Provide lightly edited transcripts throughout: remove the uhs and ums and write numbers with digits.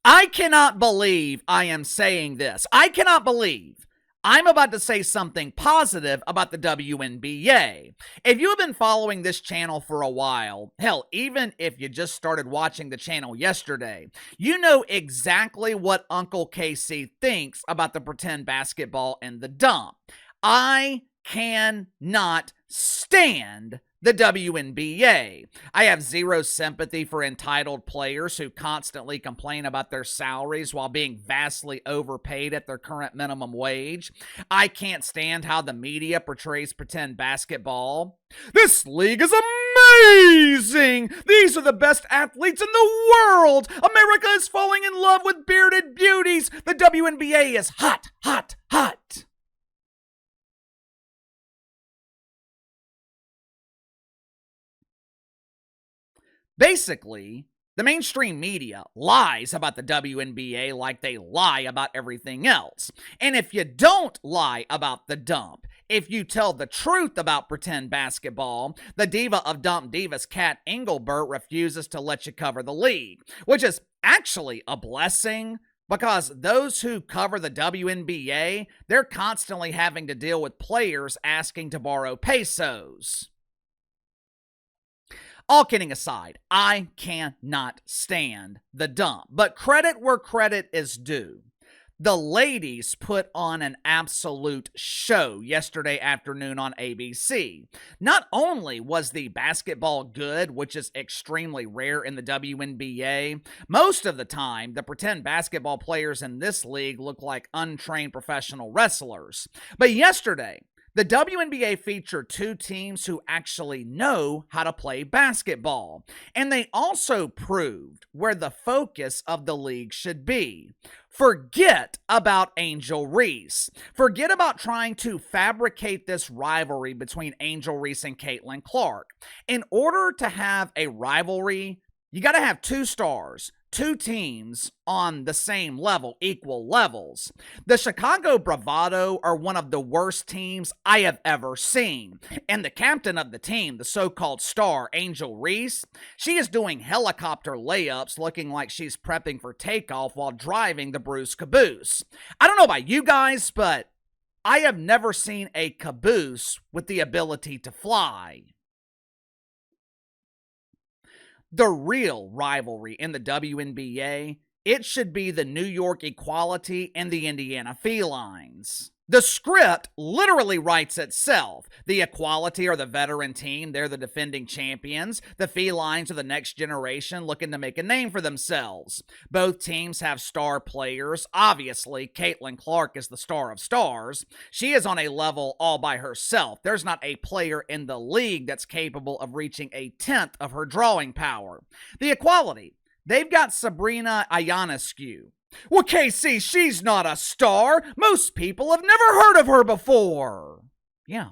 I cannot believe I am saying this. I cannot believe I'm about to say something positive about the WNBA. If you have been following this channel for a while, hell, even if you just started watching the channel yesterday, you know exactly what Uncle Casey thinks about the pretend basketball and the dump. I cannot stand the WNBA. I have zero sympathy for entitled players who constantly complain about their salaries while being vastly overpaid at their current minimum wage. I can't stand how the media portrays pretend basketball. This league is amazing! These are the best athletes in the world! America is falling in love with bearded beauties! The WNBA is hot, hot, hot! Basically, the mainstream media lies about the WNBA like they lie about everything else. And if you don't lie about the dump, if you tell the truth about pretend basketball, the diva of Dump Divas, Kat Engelbert, refuses to let you cover the league, which is actually a blessing because those who cover the WNBA, they're constantly having to deal with players asking to borrow pesos. All kidding aside, I cannot stand the dump, but credit where credit is due. The ladies put on an absolute show yesterday afternoon on ABC. Not only was the basketball good, which is extremely rare in the WNBA, most of the time, the pretend basketball players in this league look like untrained professional wrestlers. But yesterday, the WNBA featured two teams who actually know how to play basketball, and they also proved where the focus of the league should be. Forget about Angel Reese. Forget about trying to fabricate this rivalry between Angel Reese and Caitlin Clark. In order to have a rivalry, you got to have two stars, two teams on the same level, equal levels. The Chicago Bravado are one of the worst teams I have ever seen. And the captain of the team, the so-called star, Angel Reese, she is doing helicopter layups looking like she's prepping for takeoff while driving the Bruce Caboose. I don't know about you guys, but I have never seen a caboose with the ability to fly. The real rivalry in the WNBA, it should be the New York Equality and the Indiana Felines. The script literally writes itself. The Equality are the veteran team. They're the defending champions. The Felines are the next generation looking to make a name for themselves. Both teams have star players. Obviously, Caitlin Clark is the star of stars. She is on a level all by herself. There's not a player in the league that's capable of reaching a tenth of her drawing power. The Equality, they've got Sabrina Ionescu. Well, KC, she's not a star. Most people have never heard of her before. Yeah.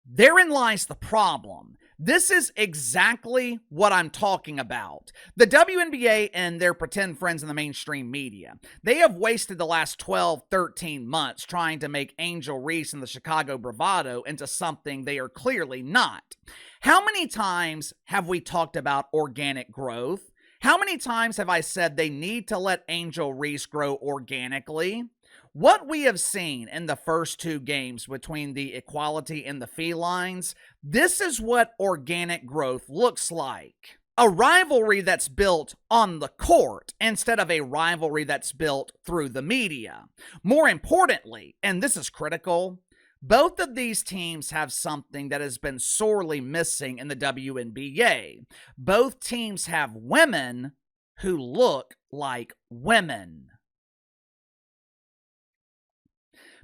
Therein lies the problem. This is exactly what I'm talking about. The WNBA and their pretend friends in the mainstream media, they have wasted the last 12, 13 months trying to make Angel Reese and the Chicago Bravado into something they are clearly not. How many times have we talked about organic growth? How many times have I said they need to let Angel Reese grow organically? What we have seen in the first two games between the Equality and the Felines, this is what organic growth looks like. A rivalry that's built on the court instead of a rivalry that's built through the media. More importantly, and this is critical, both of these teams have something that has been sorely missing in the WNBA. Both teams have women who look like women.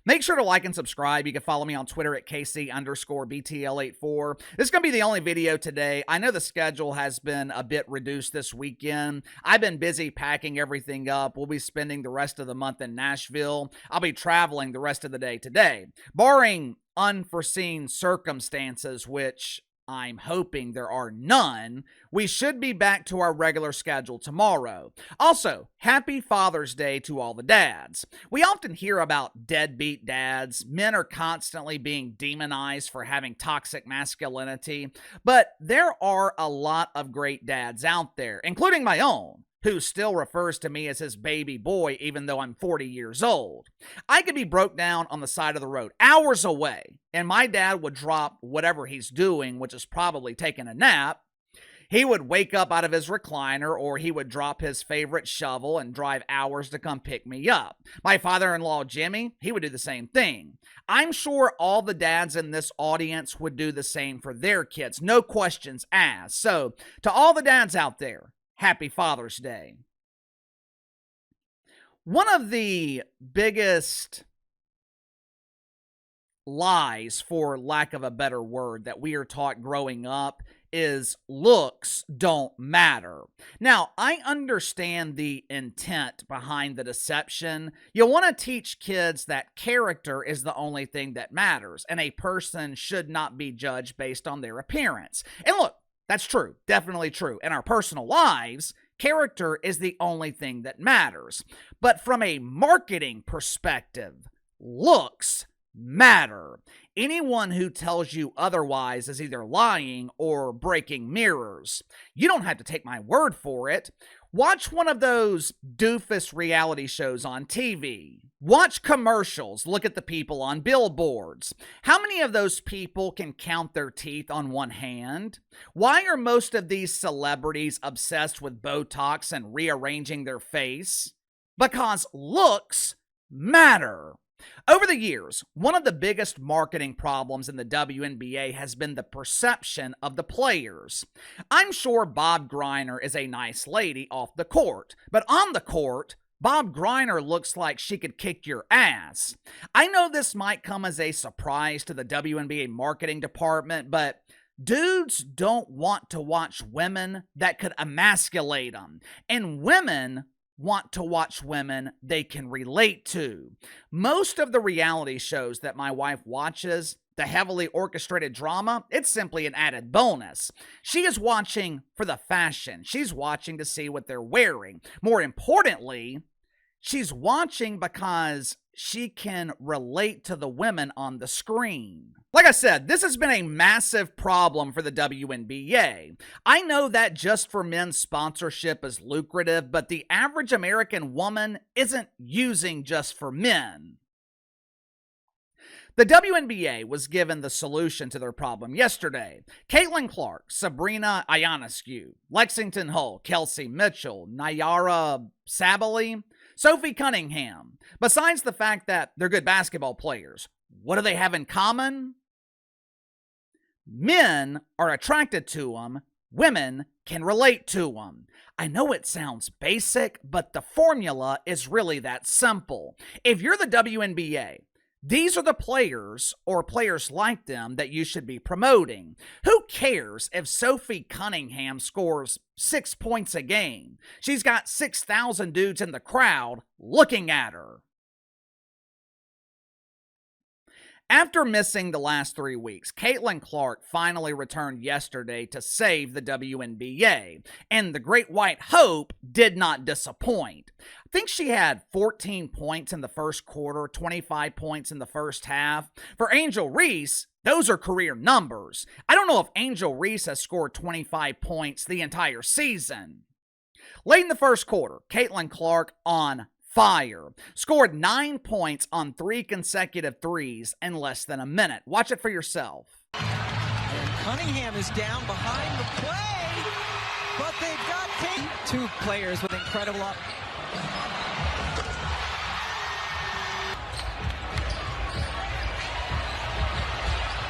Make sure to like and subscribe. You can follow me on Twitter at KC_BTL84. This is going to be the only video today. I know the schedule has been a bit reduced this weekend. I've been busy packing everything up. We'll be spending the rest of the month in Nashville. I'll be traveling the rest of the day today. Barring unforeseen circumstances, which I'm hoping there are none, we should be back to our regular schedule tomorrow. Also, happy Father's Day to all the dads. We often hear about deadbeat dads. Men are constantly being demonized for having toxic masculinity, but there are a lot of great dads out there, including my own. who still refers to me as his baby boy even though I'm 40 years old. I could be broke down on the side of the road, hours away, and my dad would drop whatever he's doing, which is probably taking a nap. He would wake up out of his recliner, or he would drop his favorite shovel and drive hours to come pick me up. My father-in-law, Jimmy, he would do the same thing. I'm sure all the dads in this audience would do the same for their kids. No questions asked. So, to all the dads out there, happy Father's Day. One of the biggest lies, for lack of a better word, that we are taught growing up is looks don't matter. Now, I understand the intent behind the deception. You want to teach kids that character is the only thing that matters, and a person should not be judged based on their appearance. And look, that's true, definitely true. In our personal lives, character is the only thing that matters. But from a marketing perspective, looks matter. Anyone who tells you otherwise is either lying or breaking mirrors. You don't have to take my word for it. Watch one of those doofus reality shows on TV. Watch commercials. Look at the people on billboards. How many of those people can count their teeth on one hand? Why are most of these celebrities obsessed with Botox and rearranging their face? Because looks matter. Over the years, one of the biggest marketing problems in the WNBA has been the perception of the players. I'm sure Bob Griner is a nice lady off the court, but on the court, Bob Griner looks like she could kick your ass. I know this might come as a surprise to the WNBA marketing department, but dudes don't want to watch women that could emasculate them, and women want to watch women they can relate to. Most of the reality shows that my wife watches, the heavily orchestrated drama, it's simply an added bonus. She is watching for the fashion. She's watching to see what they're wearing. More importantly, she's watching because she can relate to the women on the screen. Like I said, this has been a massive problem for the WNBA. I know that Just for Men sponsorship is lucrative, but the average American woman isn't using Just for Men. The WNBA was given the solution to their problem yesterday. Caitlin Clark, Sabrina Ionescu, Lexington Hull, Kelsey Mitchell, Nyara Sabally, Sophie Cunningham. Besides the fact that they're good basketball players, what do they have in common? Men are attracted to them. Women can relate to them. I know it sounds basic, but the formula is really that simple. If you're the WNBA, these are the players, or players like them, that you should be promoting. Who cares if Sophie Cunningham scores 6 points a game? She's got 6,000 dudes in the crowd looking at her. After missing the last 3 weeks, Caitlin Clark finally returned yesterday to save the WNBA, and the Great White Hope did not disappoint. I think she had 14 points in the first quarter, 25 points in the first half. For Angel Reese, those are career numbers. I don't know if Angel Reese has scored 25 points the entire season. Late in the first quarter, Caitlin Clark on fire. Scored 9 points on 3 consecutive threes in less than a minute. Watch it for yourself. And Cunningham is down behind the play, but they've got two players with incredible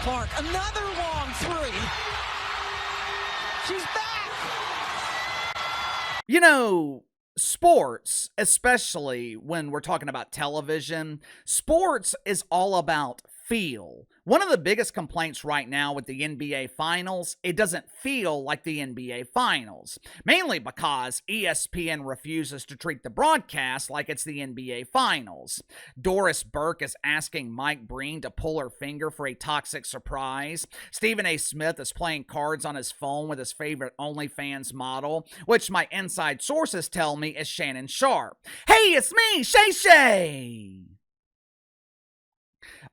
Clark, another long three. She's back. You know, sports, especially when we're talking about television, sports is all about feel. One of the biggest complaints right now with the NBA Finals, it doesn't feel like the NBA Finals. Mainly because ESPN refuses to treat the broadcast like it's the NBA Finals. Doris Burke is asking Mike Breen to pull her finger for a toxic surprise. Stephen A. Smith is playing cards on his phone with his favorite OnlyFans model, which my inside sources tell me is Shannon Sharp. Hey, it's me, Shay Shay!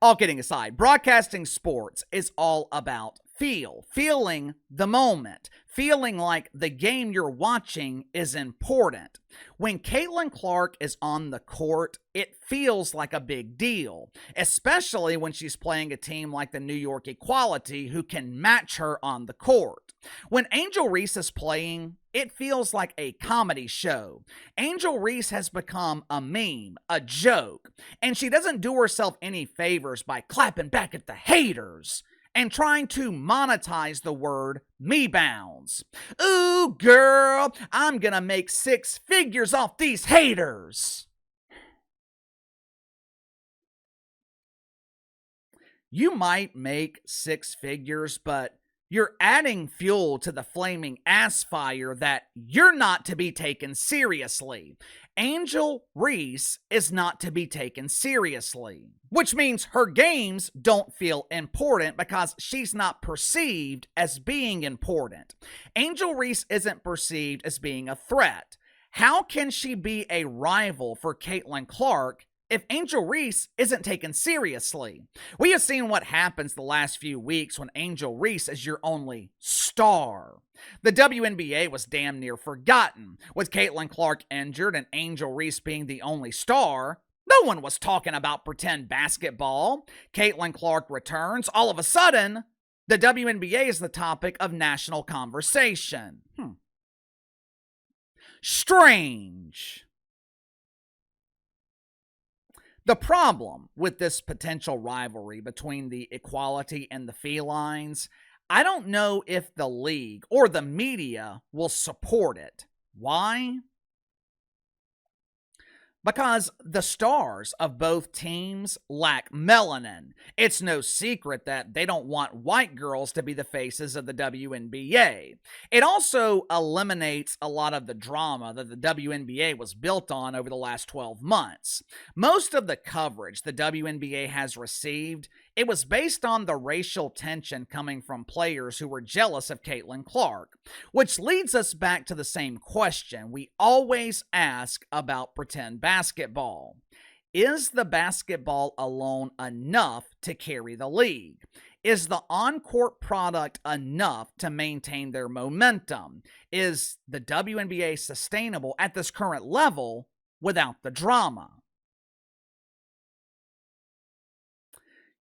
All kidding aside, broadcasting sports is all about feeling the moment, feeling like the game you're watching is important. When Caitlin Clark is on the court, it feels like a big deal, especially when she's playing a team like the New York Equality who can match her on the court. When Angel Reese is playing, it feels like a comedy show. Angel Reese has become a meme, a joke, and she doesn't do herself any favors by clapping back at the haters and trying to monetize the word me bounds. Ooh, girl, I'm gonna make 6 figures off these haters. You might make 6 figures, but you're adding fuel to the flaming ass fire that you're not to be taken seriously. Angel Reese is not to be taken seriously, which means her games don't feel important because she's not perceived as being important. Angel Reese isn't perceived as being a threat. How can she be a rival for Caitlin Clark if Angel Reese isn't taken seriously? We have seen what happens the last few weeks when Angel Reese is your only star. The WNBA was damn near forgotten. With Caitlin Clark injured and Angel Reese being the only star, no one was talking about pretend basketball. Caitlin Clark returns. All of a sudden, the WNBA is the topic of national conversation. Strange. The problem with this potential rivalry between the Equality and the Felines, I don't know if the league or the media will support it. Why? Because the stars of both teams lack melanin. It's no secret that they don't want white girls to be the faces of the WNBA. It also eliminates a lot of the drama that the WNBA was built on over the last 12 months. Most of the coverage the WNBA has received, it was based on the racial tension coming from players who were jealous of Caitlin Clark, which leads us back to the same question we always ask about pretend basketball. Is the basketball alone enough to carry the league? Is the on-court product enough to maintain their momentum? Is the WNBA sustainable at this current level without the drama?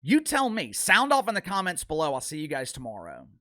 You tell me. Sound off in the comments below. I'll see you guys tomorrow.